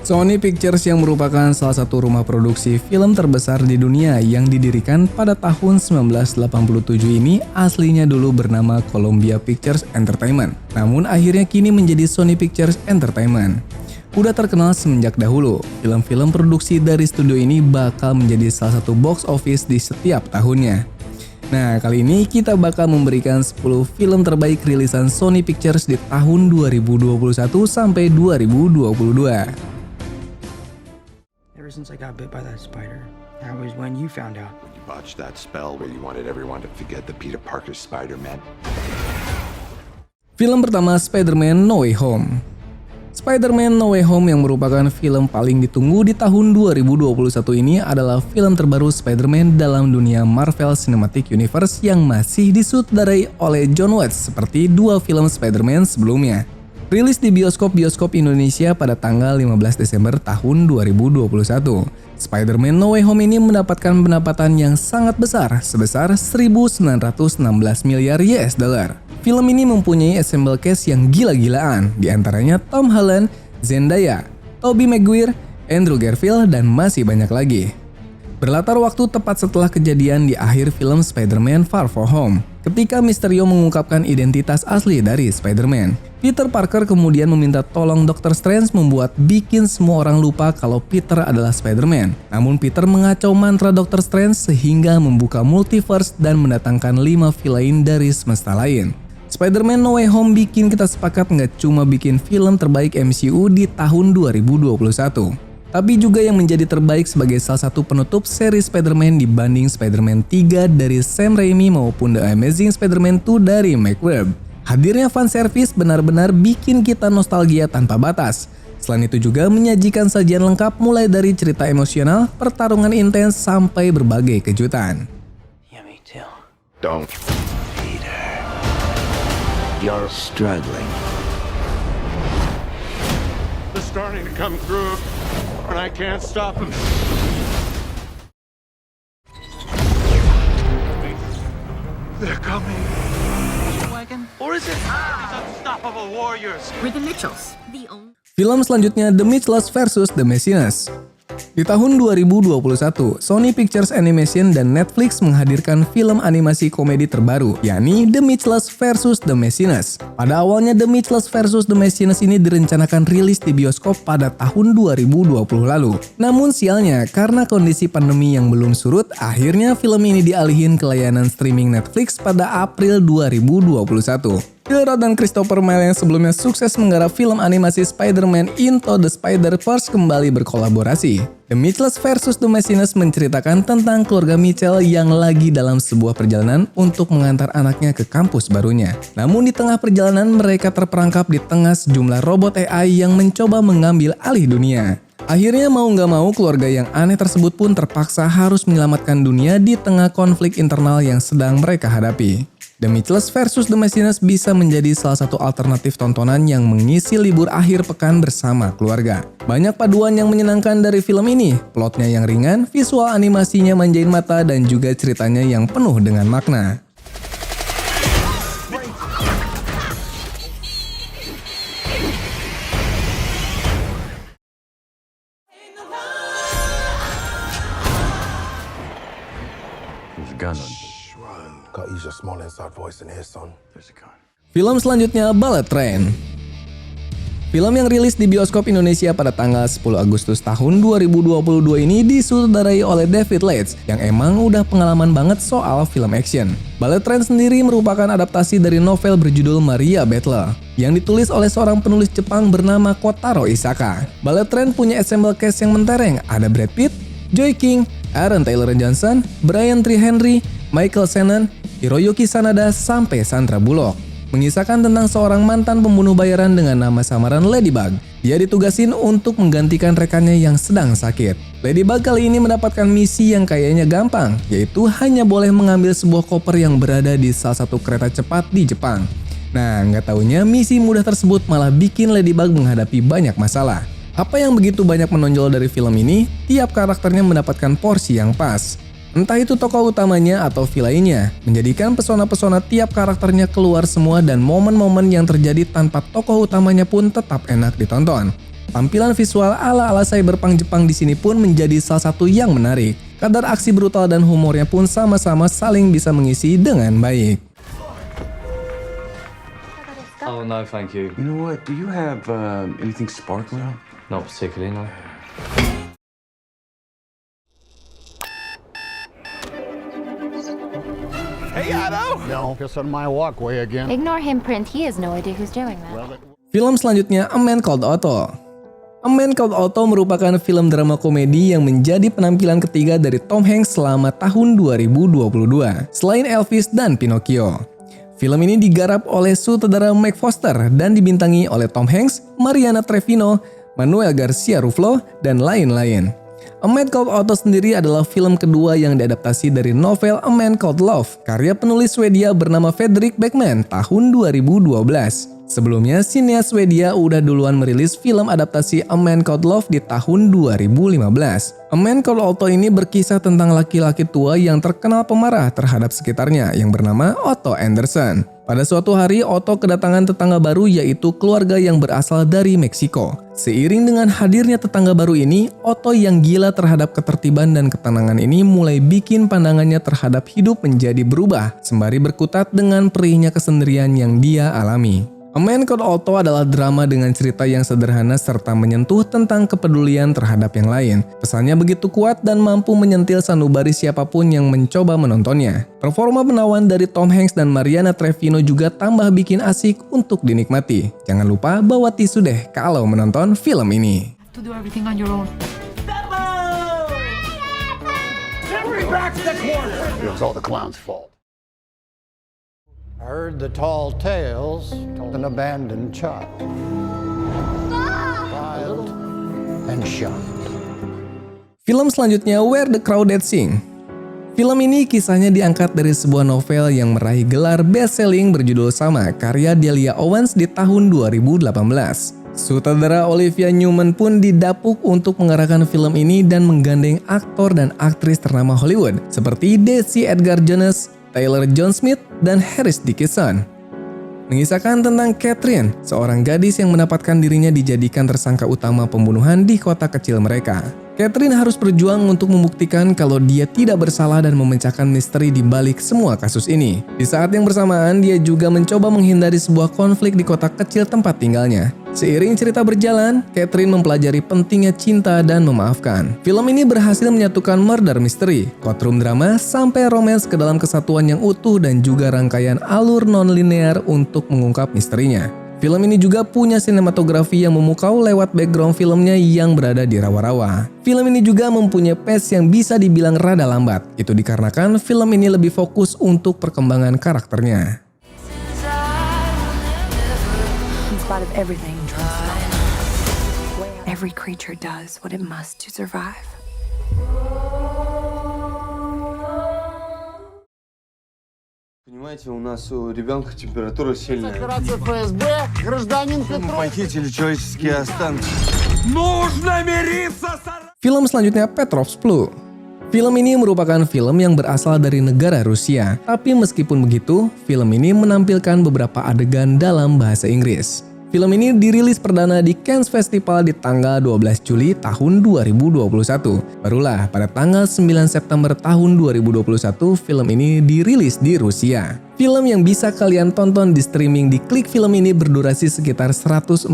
Sony Pictures yang merupakan salah satu rumah produksi film terbesar di dunia yang didirikan pada tahun 1987 ini aslinya dulu bernama Columbia Pictures Entertainment. Namun akhirnya kini menjadi Sony Pictures Entertainment. Udah terkenal semenjak dahulu, film-film produksi dari studio ini bakal menjadi salah satu box office di setiap tahunnya. Nah, kali ini kita bakal memberikan 10 film terbaik rilisan Sony Pictures di tahun 2021 sampai 2022. Ever since I got bit by that spider, that was when you found out. You botched that spell where you wanted everyone to forget the Peter Parker Spider-Man. Film pertama, Spider-Man No Way Home. Spider-Man No Way Home yang merupakan film paling ditunggu di tahun 2021 ini adalah film terbaru Spider-Man dalam dunia Marvel Cinematic Universe yang masih disutradarai oleh Jon Watts seperti dua film Spider-Man sebelumnya. Rilis di bioskop-bioskop Indonesia pada tanggal 15 Desember tahun 2021. Spider-Man No Way Home ini mendapatkan pendapatan yang sangat besar sebesar 1.916 miliar US dollar. Film ini mempunyai ensemble cast yang gila-gilaan, diantaranya Tom Holland, Zendaya, Tobey Maguire, Andrew Garfield, dan masih banyak lagi. Berlatar waktu tepat setelah kejadian di akhir film Spider-Man Far From Home, ketika Mysterio mengungkapkan identitas asli dari Spider-Man. Peter Parker kemudian meminta tolong Dr. Strange bikin semua orang lupa kalau Peter adalah Spider-Man. Namun Peter mengacau mantra Dr. Strange sehingga membuka multiverse dan mendatangkan 5 villain dari semesta lain. Spider-Man No Way Home bikin kita sepakat nggak cuma bikin film terbaik MCU di tahun 2021. Tapi juga yang menjadi terbaik sebagai salah satu penutup seri Spider-Man dibanding Spider-Man 3 dari Sam Raimi maupun The Amazing Spider-Man 2 dari Mark Webb. Hadirnya fanservice benar-benar bikin kita nostalgia tanpa batas. Selain itu juga menyajikan sajian lengkap mulai dari cerita emosional, pertarungan intens, sampai berbagai kejutan. Yeah, me too. Don't. Peter, you're struggling. They're starting to come through, and I can't stop them. They're coming. Or is it these unstoppable warriors? We're the Mitchells. The only... Film selanjutnya The Mitchells vs. The Machines. Di tahun 2021, Sony Pictures Animation dan Netflix menghadirkan film animasi komedi terbaru, yakni The Mitchells vs. The Machines. Pada awalnya The Mitchells vs. The Machines ini direncanakan rilis di bioskop pada tahun 2020 lalu. Namun sialnya, karena kondisi pandemi yang belum surut, akhirnya film ini dialihin ke layanan streaming Netflix pada April 2021. Phil Lord dan Christopher Mille yang sebelumnya sukses menggarap film animasi Spider-Man Into the Spider-Verse kembali berkolaborasi. The Mitchells vs. The Machines menceritakan tentang keluarga Mitchell yang lagi dalam sebuah perjalanan untuk mengantar anaknya ke kampus barunya. Namun di tengah perjalanan mereka terperangkap di tengah sejumlah robot AI yang mencoba mengambil alih dunia. Akhirnya mau nggak mau keluarga yang aneh tersebut pun terpaksa harus menyelamatkan dunia di tengah konflik internal yang sedang mereka hadapi. The Mitchells vs. The Machines bisa menjadi salah satu alternatif tontonan yang mengisi libur akhir pekan bersama keluarga. Banyak paduan yang menyenangkan dari film ini, plotnya yang ringan, visual animasinya manjain mata, dan juga ceritanya yang penuh dengan makna. Gotta use your small inside voice in here, son. There's a gun. Film selanjutnya Bullet Train. Film yang rilis di bioskop Indonesia pada tanggal 10 Agustus tahun 2022 ini disutradarai oleh David Leitch yang emang udah pengalaman banget soal film action. Bullet Train sendiri merupakan adaptasi dari novel berjudul Maria Battle yang ditulis oleh seorang penulis Jepang bernama Kotaro Isaka. Bullet Train punya ensemble cast yang mentereng, ada Brad Pitt, Joy King, Aaron Taylor Johnson, Brian Tyree Henry, Michael Shannon, Hiroyuki Sanada, sampai Sandra Bullock. Mengisahkan tentang seorang mantan pembunuh bayaran dengan nama samaran Ladybug. Dia ditugasin untuk menggantikan rekannya yang sedang sakit. Ladybug kali ini mendapatkan misi yang kayaknya gampang, yaitu hanya boleh mengambil sebuah koper yang berada di salah satu kereta cepat di Jepang. Nah, nggak taunya misi mudah tersebut malah bikin Ladybug menghadapi banyak masalah. Apa yang begitu banyak menonjol dari film ini, tiap karakternya mendapatkan porsi yang pas. Entah itu tokoh utamanya atau villainnya, menjadikan pesona-pesona tiap karakternya keluar semua dan momen-momen yang terjadi tanpa tokoh utamanya pun tetap enak ditonton. Tampilan visual ala-ala cyberpunk Jepang di sini pun menjadi salah satu yang menarik. Kadar aksi brutal dan humornya pun sama-sama saling bisa mengisi dengan baik. Oh, no, thank you. You know what? Do you have anything sparkling? Not particularly, no. Don't piss on my walkway again. Ignore him, Prince. He has no idea who's doing that. Film selanjutnya A Man Called Otto. A Man Called Otto merupakan film drama komedi yang menjadi penampilan ketiga dari Tom Hanks selama tahun 2022, selain Elvis dan Pinocchio. Film ini digarap oleh sutradara Mike Foster dan dibintangi oleh Tom Hanks, Mariana Trevino, Manuel Garcia Ruflo, dan lain-lain. A Man Called Otto sendiri adalah film kedua yang diadaptasi dari novel A Man Called Love, karya penulis Swedia bernama Fredrik Backman tahun 2012. Sebelumnya, sineas Swedia udah duluan merilis film adaptasi A Man Called Love di tahun 2015. A Man Called Otto ini berkisah tentang laki-laki tua yang terkenal pemarah terhadap sekitarnya yang bernama Otto Anderson. Pada suatu hari, Otto kedatangan tetangga baru yaitu keluarga yang berasal dari Meksiko. Seiring dengan hadirnya tetangga baru ini, Otto yang gila terhadap ketertiban dan ketenangan ini mulai bikin pandangannya terhadap hidup menjadi berubah, sembari berkutat dengan perihnya kesendirian yang dia alami. A Man Called Otto adalah drama dengan cerita yang sederhana serta menyentuh tentang kepedulian terhadap yang lain. Pesannya begitu kuat dan mampu menyentil sanubari siapapun yang mencoba menontonnya. Performa menawan dari Tom Hanks dan Mariana Trevino juga tambah bikin asik untuk dinikmati. Jangan lupa bawa tisu deh kalau menonton film ini. To do everything on your own. It was all the clown's fault. I heard the tall tales told an abandoned child. Filed and shunned. Film selanjutnya Where the Crawdads Sing. Film ini kisahnya diangkat dari sebuah novel yang meraih gelar best-selling berjudul sama karya Delia Owens di tahun 2018. Sutradara Olivia Newman pun didapuk untuk mengarahkan film ini dan menggandeng aktor dan aktris ternama Hollywood seperti Daisy Edgar Jones, Taylor John Smith, dan Harris Dickinson. Mengisahkan tentang Catherine, seorang gadis yang mendapatkan dirinya dijadikan tersangka utama pembunuhan di kota kecil mereka. Catherine harus berjuang untuk membuktikan kalau dia tidak bersalah dan memecahkan misteri di balik semua kasus ini. Di saat yang bersamaan, dia juga mencoba menghindari sebuah konflik di kota kecil tempat tinggalnya. Seiring cerita berjalan, Catherine mempelajari pentingnya cinta dan memaafkan. Film ini berhasil menyatukan murder mystery, courtroom drama, sampai romance ke dalam kesatuan yang utuh dan juga rangkaian alur non-linear untuk mengungkap misterinya. Film ini juga punya sinematografi yang memukau lewat background filmnya yang berada di rawa-rawa. Film ini juga mempunyai pace yang bisa dibilang rada lambat. Itu dikarenakan film ini lebih fokus untuk perkembangan karakternya. In spite of everything, every creature does what it must to survive. Понимаете, у нас у ребенка температура сильная. Операция ФСБ, гражданин Петров. Похитили человеческие останки. Film selanjutnya Petrov's Flu. Film ini merupakan film yang berasal dari negara Rusia. Tapi meskipun begitu, film ini menampilkan beberapa adegan dalam bahasa Inggris. Film ini dirilis perdana di Cannes Festival di tanggal 12 Juli tahun 2021. Barulah pada tanggal 9 September tahun 2021 film ini dirilis di Rusia. Film yang bisa kalian tonton di streaming di Klik Film ini berdurasi sekitar 145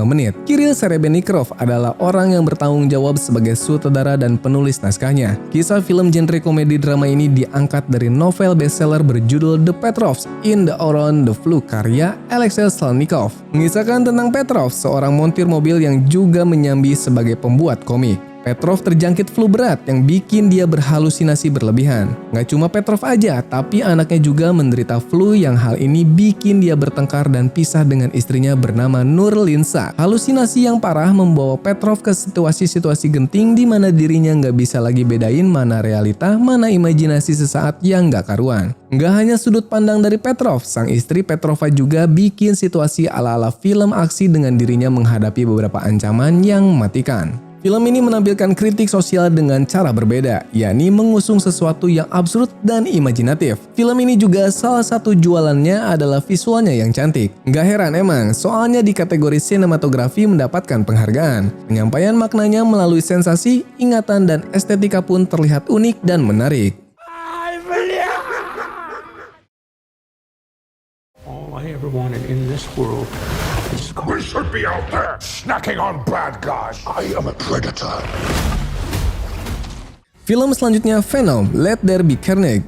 menit. Kirill Serebrennikov adalah orang yang bertanggung jawab sebagai sutradara dan penulis naskahnya. Kisah film genre komedi drama ini diangkat dari novel bestseller berjudul The Petrovs in the Around the Flu karya Alexei Salnikov. Mengisahkan tentang Petrov, seorang montir mobil yang juga menyambi sebagai pembuat komik. Petrov terjangkit flu berat yang bikin dia berhalusinasi berlebihan. Nggak cuma Petrov aja, tapi anaknya juga menderita flu yang hal ini bikin dia bertengkar dan pisah dengan istrinya bernama Nur Linsa. Halusinasi yang parah membawa Petrov ke situasi-situasi genting di mana dirinya nggak bisa lagi bedain mana realita, mana imajinasi sesaat yang nggak karuan. Nggak hanya sudut pandang dari Petrov, sang istri Petrova juga bikin situasi ala-ala film aksi dengan dirinya menghadapi beberapa ancaman yang mematikan. Film ini menampilkan kritik sosial dengan cara berbeda, yakni mengusung sesuatu yang absurd dan imajinatif. Film ini juga salah satu jualannya adalah visualnya yang cantik. Nggak heran emang, soalnya di kategori sinematografi mendapatkan penghargaan. Penyampaian maknanya melalui sensasi, ingatan, dan estetika pun terlihat unik dan menarik. All I ever wanted in this world is We should be out there snacking on bad guys. I am a predator. Film selanjutnya Venom, Let There Be Carnage.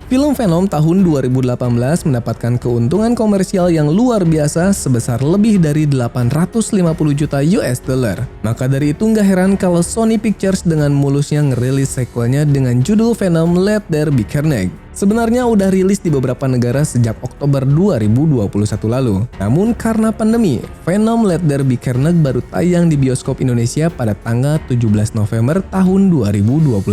Film Venom tahun 2018 mendapatkan keuntungan komersial yang luar biasa sebesar lebih dari 850 juta US dollar. Maka dari itu nggak heran kalau Sony Pictures dengan mulusnya ngerilis sequelnya dengan judul Venom Let There Be Carnage. Sebenarnya udah rilis di beberapa negara sejak Oktober 2021 lalu. Namun karena pandemi, Venom Let There Be Carnage baru tayang di bioskop Indonesia pada tanggal 17 November tahun 2021.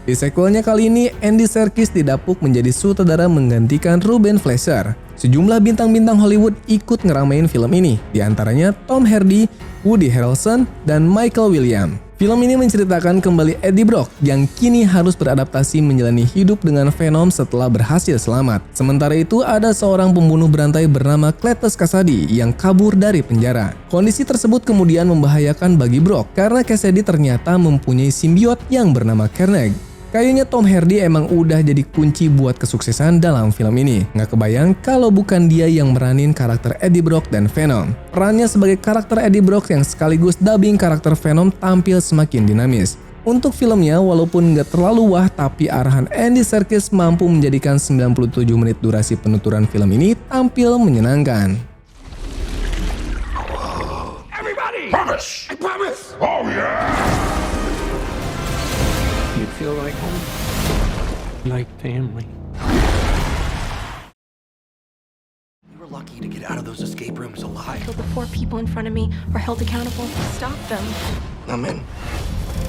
Di sequelnya kali ini, Andy Serkis didapuk menjadi sutradara menggantikan Ruben Fleischer. Sejumlah bintang-bintang Hollywood ikut ngeramein film ini, di antaranya Tom Hardy, Woody Harrelson, dan Michael Williams. Film ini menceritakan kembali Eddie Brock yang kini harus beradaptasi menjalani hidup dengan Venom setelah berhasil selamat. Sementara itu ada seorang pembunuh berantai bernama Cletus Kasady yang kabur dari penjara. Kondisi tersebut kemudian membahayakan bagi Brock karena Kasady ternyata mempunyai simbiot yang bernama Carnage. Kayaknya Tom Hardy emang udah jadi kunci buat kesuksesan dalam film ini. Nggak kebayang kalau bukan dia yang meranin karakter Eddie Brock dan Venom. Perannya sebagai karakter Eddie Brock yang sekaligus dubbing karakter Venom tampil semakin dinamis. Untuk filmnya, walaupun nggak terlalu wah, tapi arahan Andy Serkis mampu menjadikan 97 menit durasi penuturan film ini tampil menyenangkan. Everybody! Promise! I promise! Oh yeah! you feel like home, like family. We were lucky to get out of those escape rooms alive. The 4 people in front of me are held accountable. Stop them. I'm in.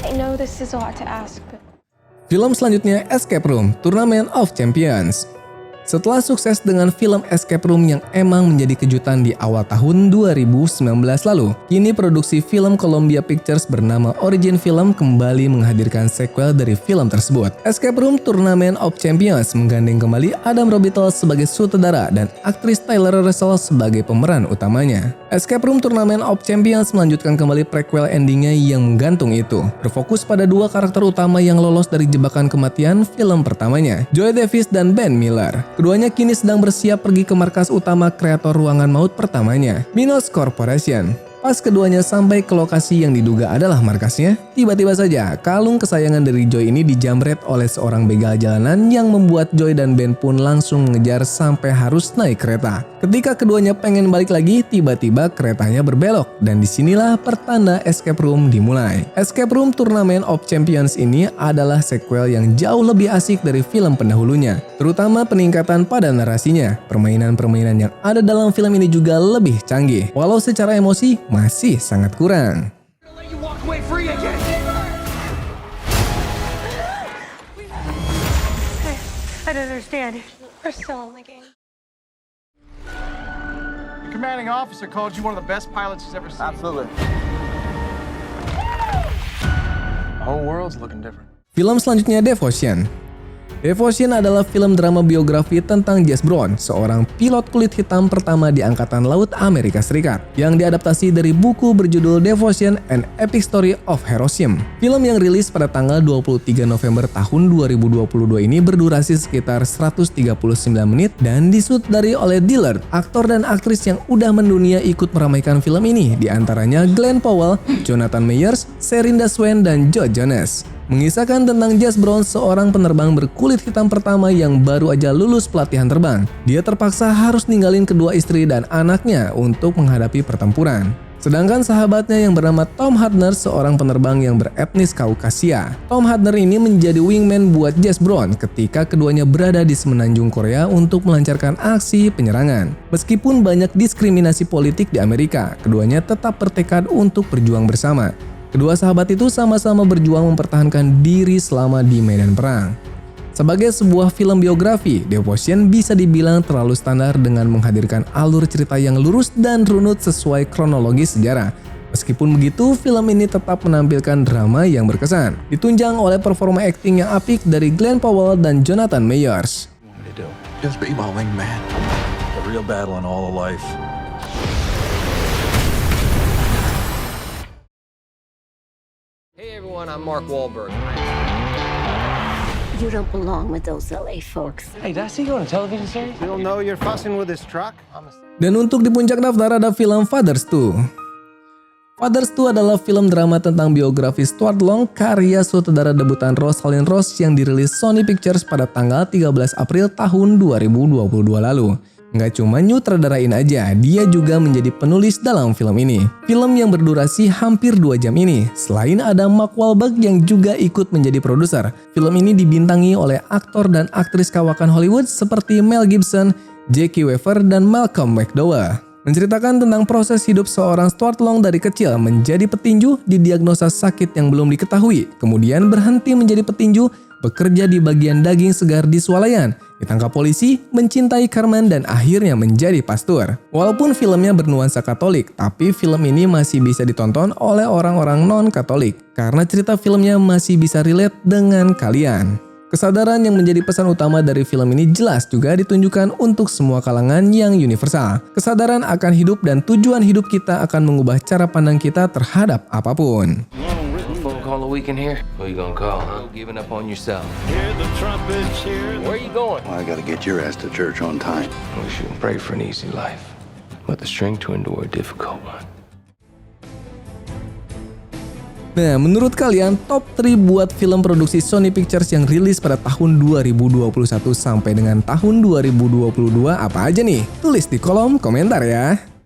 I know this is a lot to ask, but Film selanjutnya Escape Room, Tournament of Champions. Setelah sukses dengan film Escape Room yang emang menjadi kejutan di awal tahun 2019 lalu, kini produksi film Columbia Pictures bernama Origin Film kembali menghadirkan sequel dari film tersebut. Escape Room Tournament of Champions menggandeng kembali Adam Robitel sebagai sutradara dan aktris Taylor Russell sebagai pemeran utamanya. Escape Room Tournament of Champions melanjutkan kembali prequel endingnya yang menggantung itu, berfokus pada 2 karakter utama yang lolos dari jebakan kematian film pertamanya, Joy Davis dan Ben Miller. Keduanya kini sedang bersiap pergi ke markas utama kreator ruangan maut pertamanya, Minos Corporation. Pas keduanya sampai ke lokasi yang diduga adalah markasnya, tiba-tiba saja kalung kesayangan dari Joy ini dijamret oleh seorang begal jalanan yang membuat Joy dan Ben pun langsung mengejar sampai harus naik kereta. Ketika keduanya pengen balik lagi, tiba-tiba keretanya berbelok dan disinilah pertanda Escape Room dimulai. Escape Room Tournament of Champions ini adalah sequel yang jauh lebih asik dari film pendahulunya, terutama peningkatan pada narasinya. Permainan-permainan yang ada dalam film ini juga lebih canggih, walau secara emosi masih sangat kurang. I don't understand. We're still in the game. The commanding officer called you one of the best pilots he's ever seen. Absolutely. The whole world's looking different. Film selanjutnya Devotion. Devotion adalah film drama biografi tentang Jess Brown, seorang pilot kulit hitam pertama di Angkatan Laut Amerika Serikat, yang diadaptasi dari buku berjudul Devotion: An Epic Story of Heroism. Film yang rilis pada tanggal 23 November tahun 2022 ini berdurasi sekitar 139 menit dan disutradari oleh Dillard, aktor dan aktris yang udah mendunia ikut meramaikan film ini, di antaranya Glenn Powell, Jonathan Meyers, Serinda Swan, dan Joe Jonas. Mengisahkan tentang Jess Brown, seorang penerbang berkulit hitam pertama yang baru aja lulus pelatihan terbang. Dia terpaksa harus ninggalin kedua istri dan anaknya untuk menghadapi pertempuran. Sedangkan sahabatnya yang bernama Tom Hudner, seorang penerbang yang beretnis Kaukasia. Tom Hudner ini menjadi wingman buat Jess Brown ketika keduanya berada di semenanjung Korea untuk melancarkan aksi penyerangan. Meskipun banyak diskriminasi politik di Amerika, keduanya tetap bertekad untuk berjuang bersama. Kedua sahabat itu sama-sama berjuang mempertahankan diri selama di medan perang. Sebagai sebuah film biografi, Devotion bisa dibilang terlalu standar dengan menghadirkan alur cerita yang lurus dan runut sesuai kronologi sejarah. Meskipun begitu, film ini tetap menampilkan drama yang berkesan, ditunjang oleh performa akting yang apik dari Glenn Powell dan Jonathan Majors. Just be my wingman. A real battle in all of life. Hey everyone, I'm Mark Wahlberg. You don't belong with those LA folks. Hey, did I see you on a television series? You'll know you're fussing with his truck. Dan untuk di puncak daftar ada film Fathers 2. Fathers 2 adalah film drama tentang biografi Stuart Long karya sutradara debutan Rosalind Ross yang dirilis Sony Pictures pada tanggal 13 April tahun 2022 lalu. Nggak cuma nyutradarain aja, dia juga menjadi penulis dalam film ini. Film yang berdurasi hampir 2 jam ini, selain ada Mark Wahlberg yang juga ikut menjadi produser. Film ini dibintangi oleh aktor dan aktris kawakan Hollywood seperti Mel Gibson, Jackie Weaver, dan Malcolm McDowell. Menceritakan tentang proses hidup seorang Stuart Long dari kecil menjadi petinju, didiagnosa sakit yang belum diketahui, kemudian berhenti menjadi petinju, bekerja di bagian daging segar di swalayan, ditangkap polisi, mencintai Carmen, dan akhirnya menjadi pastor. Walaupun filmnya bernuansa Katolik, tapi film ini masih bisa ditonton oleh orang-orang non-Katolik, karena cerita filmnya masih bisa relate dengan kalian. Kesadaran yang menjadi pesan utama dari film ini jelas juga ditunjukkan untuk semua kalangan yang universal. Kesadaran akan hidup dan tujuan hidup kita akan mengubah cara pandang kita terhadap apapun. Phone call a week in here. Who you gonna call, huh? Giving up on yourself. Hear the trumpets here. Where you going? Well, I gotta get your ass to church on time. We shouldn't pray for an easy life, but the strength to endure a difficult one. Nah, menurut kalian top 3 buat film produksi Sony Pictures yang rilis pada tahun 2021 sampai dengan tahun 2022 apa aja nih? Tulis di kolom komentar ya.